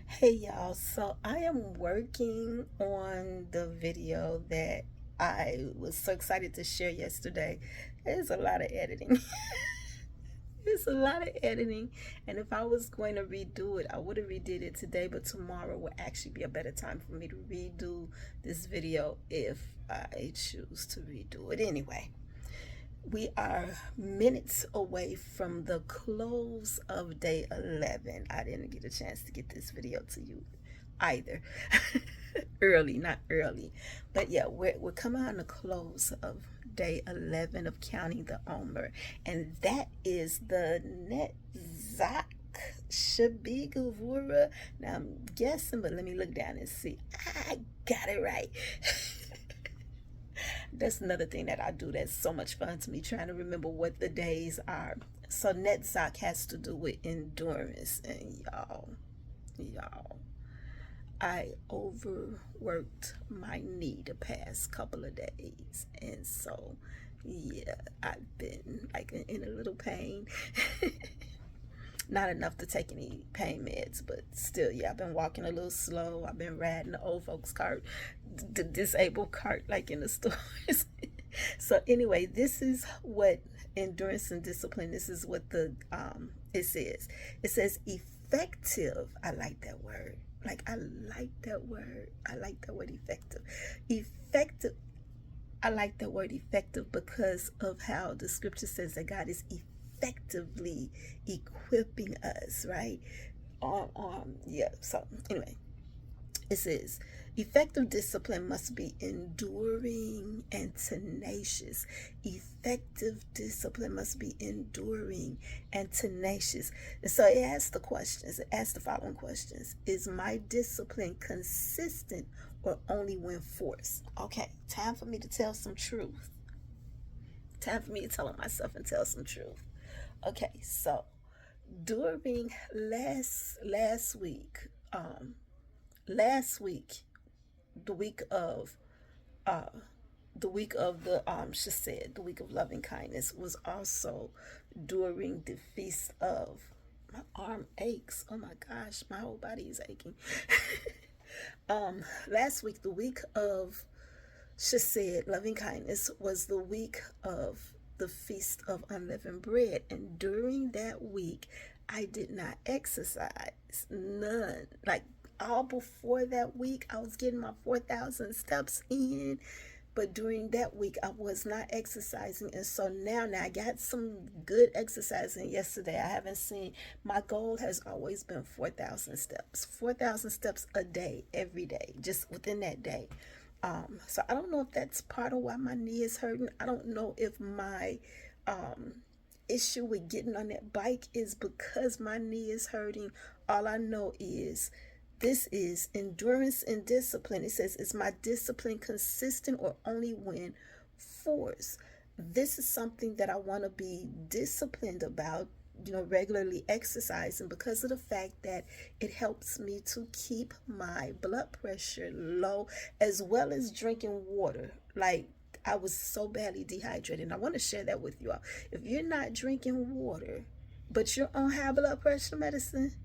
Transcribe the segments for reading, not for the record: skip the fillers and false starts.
Hey y'all, so I am working on the video that I was so excited to share yesterday. There's a lot of editing. It's a lot of editing, and if I was going to redo it, I would have redid it today, but tomorrow will actually be a better time for me to redo this video if I choose to redo it anyway. We are minutes away from the close of day 11. I didn't get a chance to get this video to you either. Early, not early. But yeah, we're coming on the close of day 11 of counting the Omer. And that is the Netzach Shabigavura. Now I'm guessing, but let me look down and see. I got it right. That's another thing that I do that's so much fun to me, trying to remember what the days are. So Netzach has to do with endurance. And y'all, I overworked my knee the past couple of days. And so, yeah, I've been like in a little pain. Not enough to take any pain meds, but still, yeah, I've been walking a little slow. I've been riding the old folks cart, the disabled cart, like in the stores. So anyway, this is what endurance and discipline. This is what the it says. It says effective. I like that word. Like I like that word. I like that word effective. Effective. I like that word effective because of how the scripture says that God is effectively equipping us, right? Yeah. So anyway, it says effective discipline must be enduring and tenacious. Effective discipline must be enduring and tenacious. And so it asks the questions. It asks the following questions: is my discipline consistent or only when forced? Okay, time for me to tell some truth. Time for me to tell on myself and tell some truth. Okay, so during last week, last week, the week of uh the week of the she said the week of loving kindness was also during the feast of, my arm aches. Oh my gosh, my whole body is aching. Last week, the week of she said loving kindness was the week of the feast of unleavened bread, and during that week I did not exercise, none. Like all before that week I was getting my 4,000 steps in, but during that week I was not exercising. And so now I got some good exercising yesterday. I haven't seen, my goal has always been 4,000 steps, 4,000 steps a day, every day, just within that day. So I don't know if that's part of why my knee is hurting. I don't know if my issue with getting on that bike is because my knee is hurting. All I know is this is endurance and discipline. It says, is my discipline consistent or only when forced? This is something that I want to be disciplined about, regularly exercising, because of the fact that it helps me to keep my blood pressure low, as well as drinking water. Like, I was so badly dehydrated, and I want to share that with you all. If you're not drinking water, but you're on high blood pressure medicine,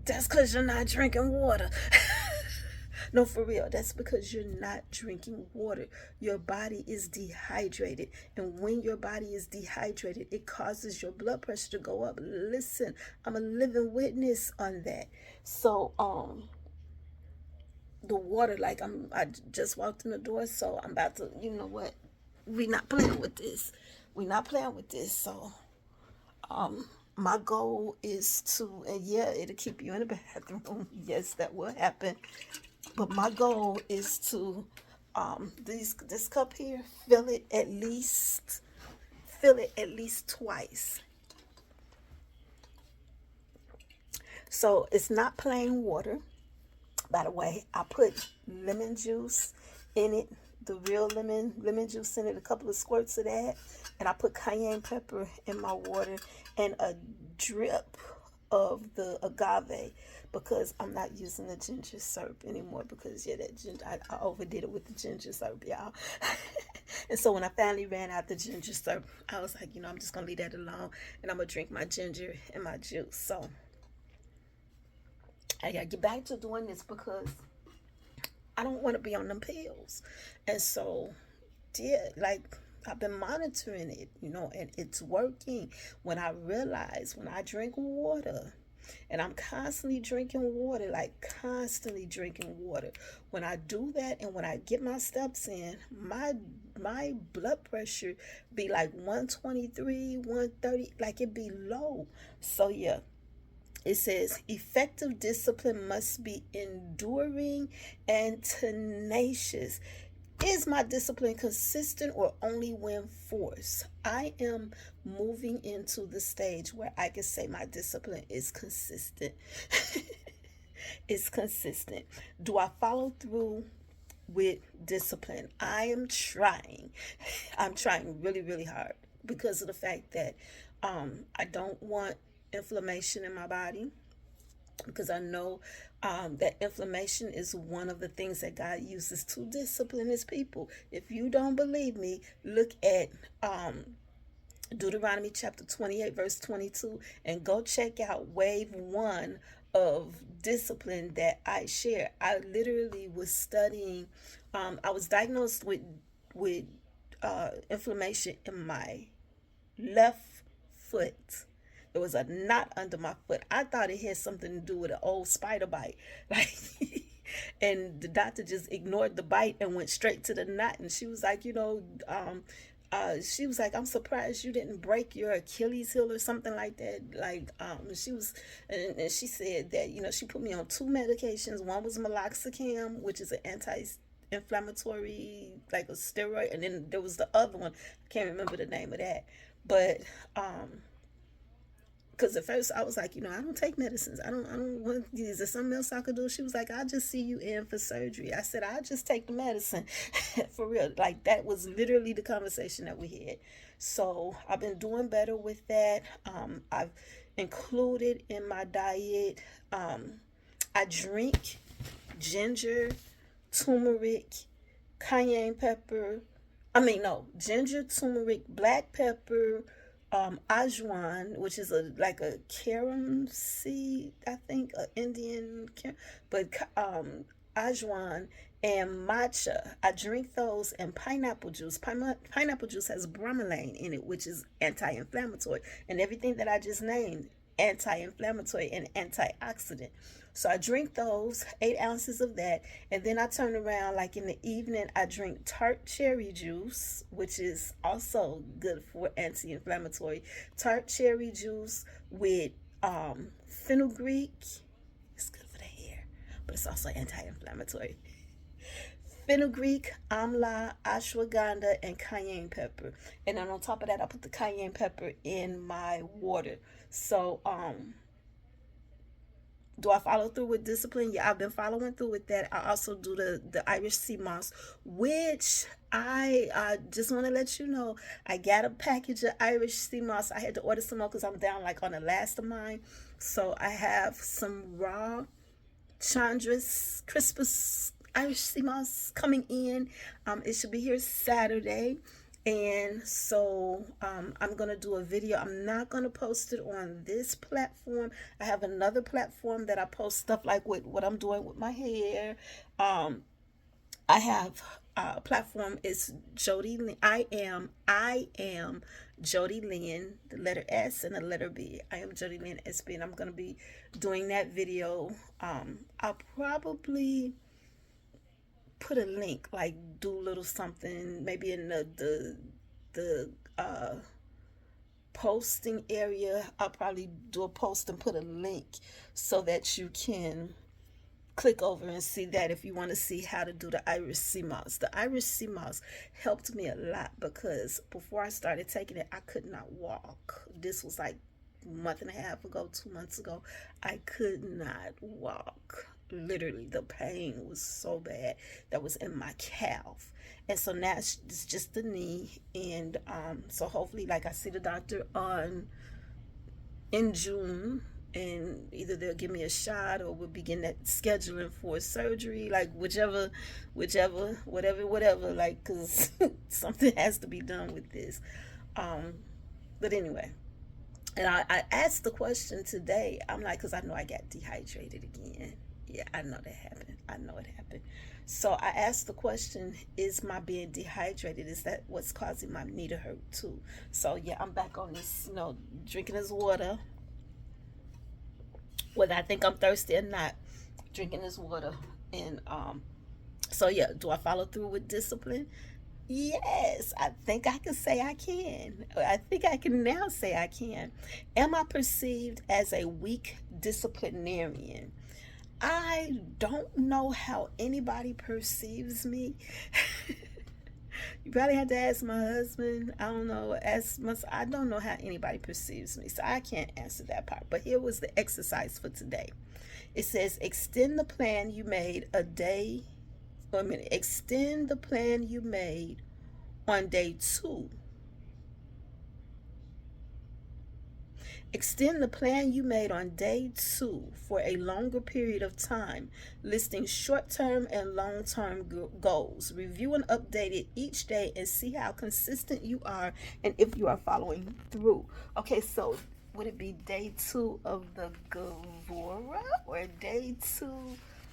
that's because you're not drinking water. No, for real. That's because you're not drinking water. Your body is dehydrated. And when your body is dehydrated, it causes your blood pressure to go up. Listen, I'm a living witness on that. So, the water, like I just walked in the door, so I'm about to, you know what? We not playing with this. We not playing with this. So, my goal is to, and yeah, it'll keep you in the bathroom. Yes, that will happen. But my goal is to this cup here, fill it at least twice. So it's not plain water. By the way, I put lemon juice in it, the real lemon juice in it, a couple of squirts of that, and I put cayenne pepper in my water and a drip of the agave, because I'm not using the ginger syrup anymore, because yeah, that ginger, I overdid it with the ginger syrup, y'all. And so when I finally ran out the ginger syrup, I was like, I'm just gonna leave that alone, and I'm gonna drink my ginger and my juice. So I gotta get back to doing this because I don't want to be on them pills. And so, yeah, like I've been monitoring it, and it's working. When I realize when I drink water, and I'm constantly drinking water, like constantly drinking water. When I do that and when I get my steps in, my blood pressure be like 123, 130, like it be low. So yeah, it says effective discipline must be enduring and tenacious. Is my discipline consistent or only when forced? I am moving into the stage where I can say my discipline is consistent. It's consistent. Do I follow through with discipline? I am trying. I'm trying really, really hard because of the fact that I don't want inflammation in my body, because I know that inflammation is one of the things that God uses to discipline his people. If you don't believe me, look at Deuteronomy chapter 28, verse 22, and go check out wave one of discipline that I share. I literally was studying, I was diagnosed with inflammation in my left foot. There was a knot under my foot. I thought it had something to do with an old spider bite. Like, and the doctor just ignored the bite and went straight to the knot. And she was like, she was like, I'm surprised you didn't break your Achilles heel or something like that. Like, she was, and she said that, she put me on two medications. One was meloxicam, which is an anti-inflammatory, like a steroid. And then there was the other one. I can't remember the name of that. But, because at first I was like, I don't take medicines. I don't want these. Is there something else I could do? She was like, I'll just see you in for surgery. I said, I'll just take the medicine. For real. Like, that was literally the conversation that we had. So I've been doing better with that. I've included in my diet, I drink ginger, turmeric, cayenne pepper. Ginger, turmeric, black pepper, ajwan, which is like a carom seed, I think, Indian, but ajwan and matcha. I drink those, and pineapple juice. Pineapple juice has bromelain in it, which is anti-inflammatory, and everything that I just named, anti-inflammatory and antioxidant. So I drink those, 8 ounces of that, and then I turn around, like in the evening, I drink tart cherry juice, which is also good for anti-inflammatory. Tart cherry juice with fenugreek. It's good for the hair, but it's also anti-inflammatory. Fenugreek, amla, ashwagandha, and cayenne pepper. And then on top of that, I put the cayenne pepper in my water. So, do I follow through with discipline? Yeah, I've been following through with that. I also do the Irish sea moss, which I just want to let you know, I got a package of Irish sea moss. I had to order some more because I'm down like on the last of mine. So I have some raw Chandra's Crispus Irish sea moss coming in. It should be here Saturday. And so I'm going to do a video. I'm not going to post it on this platform. I have another platform that I post stuff like with what I'm doing with my hair. I have a platform. It's Jody Lynn. I am Jody Lynn, the letter S and the letter B. I am Jody Lynn SB, and I'm going to be doing that video. I'll probably put a link, like do a little something maybe in the posting area. I'll probably do a post and put a link so that you can click over and see that if you want to see how to do the Irish sea moss. The Irish sea moss helped me a lot because before I started taking it, I could not walk. This was like a month and a half ago, 2 months ago. I could not walk. Literally, the pain was so bad that was in my calf. And so now it's just the knee. And so hopefully, like, I see the doctor in June, and either they'll give me a shot or we'll begin that scheduling for surgery, like whatever, like, because something has to be done with this. But anyway, And I asked the question today. I'm like, because I know I got dehydrated again. Yeah, I know that happened. I know it happened. So I asked the question, is my being dehydrated, is that what's causing my knee to hurt too? So yeah, I'm back on this, drinking this water, whether I think I'm thirsty or not, drinking this water. And so yeah, do I follow through with discipline? Yes, I think I can say I can. I think I can now say I can. Am I perceived as a weak disciplinarian? I don't know how anybody perceives me. You probably have to ask my husband. I don't know. I don't know how anybody perceives me, so I can't answer that part. But here was the exercise for today. It says extend the plan you made a day. Wait a minute. Extend the plan you made on day 2. Extend the plan you made on day 2 for a longer period of time, listing short term and long term goals. Review and update it each day and see how consistent you are and if you are following through. Okay, so would it be day 2 of the Gavura or day 2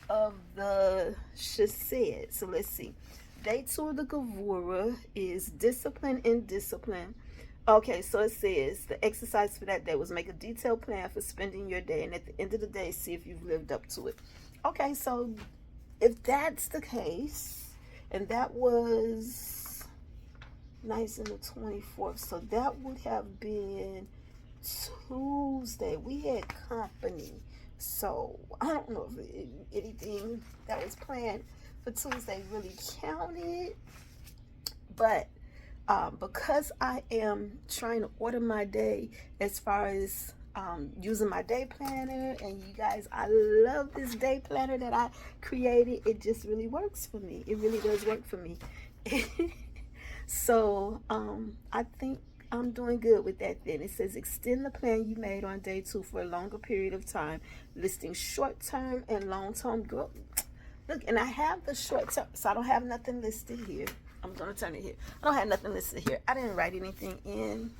of the Shased? So let's see. Day 2 of the Gavura is discipline and discipline. Okay, so it says the exercise for that day was make a detailed plan for spending your day, and at the end of the day, see if you've lived up to it. Okay, so if that's the case, and that was nice in the 24th, so that would have been Tuesday. We had company, so I don't know if anything that was planned for Tuesday really counted, but because I am trying to order my day as far as using my day planner, and you guys, I love this day planner that I created. It just really works for me. It really does work for me. So I think I'm doing good with that then. It says extend the plan you made on day 2 for a longer period of time, listing short-term and long-term growth. Look, and I have the short-term, so I don't have nothing listed here. I'm going to turn it here. I don't have nothing listed here. I didn't write anything in,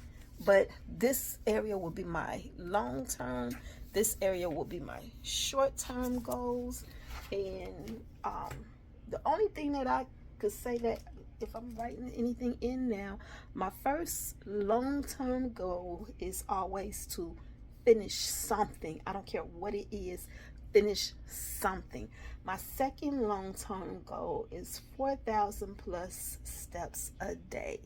but this area will be my long-term. This area will be my short-term goals. And the only thing that I could say that if I'm writing anything in now, my first long-term goal is always to finish something. I don't care what it is. Finish something. My second long-term goal is 4,000 plus steps a day.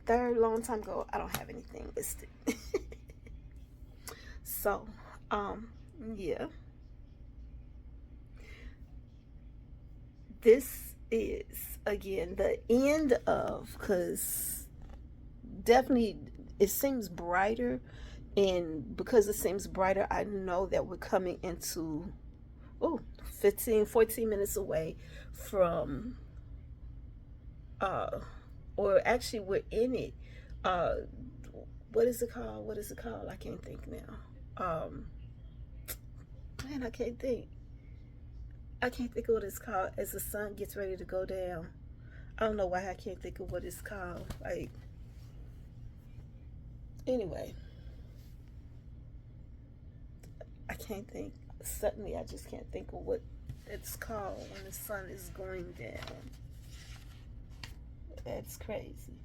Third long-term goal, I don't have anything listed. So, yeah. This is, again, the end of, because definitely it seems brighter. And because it seems brighter, I know that we're coming into 14 minutes away from or actually we're in it. What is it called? I can't think now. Man, I can't think of what it's called as the sun gets ready to go down. I don't know why I can't think of what it's called. Like, anyway, I can't think. Suddenly I just can't think of what it's called when the sun is going down. That's crazy.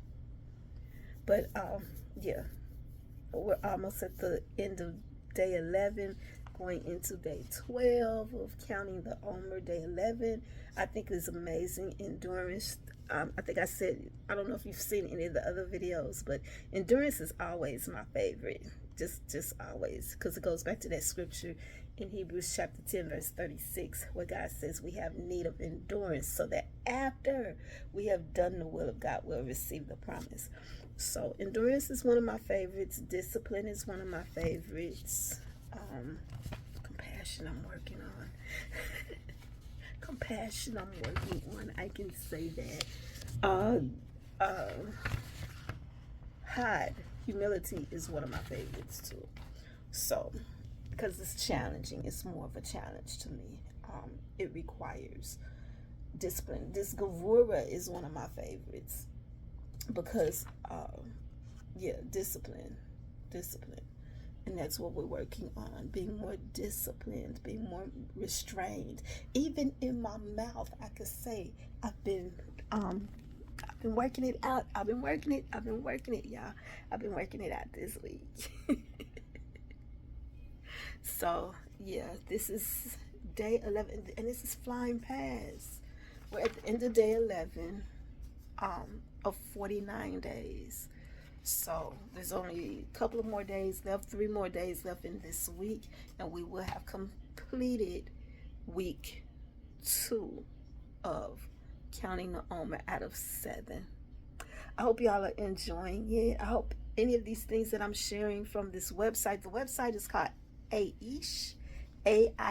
But yeah, we're almost at the end of day 11, going into day 12 of counting the Omer. Day 11, I think, is amazing endurance. I think I said, I don't know if you've seen any of the other videos, but endurance is always my favorite. Just always, because it goes back to that scripture in Hebrews chapter 10 verse 36, where God says we have need of endurance, so that after we have done the will of God, we'll receive the promise. So endurance is one of my favorites. Discipline is one of my favorites. Compassion, I'm working on. Compassion, I'm working on. I can say that. Hide. Humility is one of my favorites too. So, because it's challenging, it's more of a challenge to me. It requires discipline. This Gavura is one of my favorites because, discipline. And that's what we're working on, being more disciplined, being more restrained. Even in my mouth, I could say um I've been working it out. I've been working it, y'all. I've been working it out this week. So yeah, this is day 11, and this is flying past. We're at the end of day 11 of 49 days. So there's only a couple of more days left, 3 more days left in this week, and we will have completed week 2 of counting the Omer out of 7. I hope y'all are enjoying it. I hope any of these things that I'm sharing from this website, the website is called Aish, AISH.com,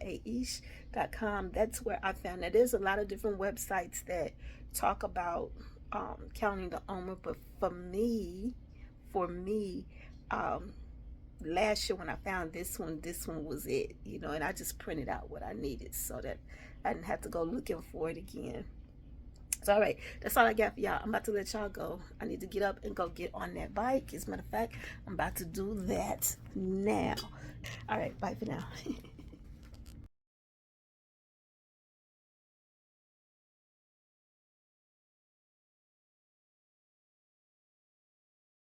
Aish.com. That's where I found that. There's a lot of different websites that talk about counting the Omer, but for me, um, last year when I found this one was it, and I just printed out what I needed so that I didn't have to go looking for it again. So, all right, that's all I got for y'all. I'm about to let y'all go. I need to get up and go get on that bike. As a matter of fact, I'm about to do that now. All right, bye for now.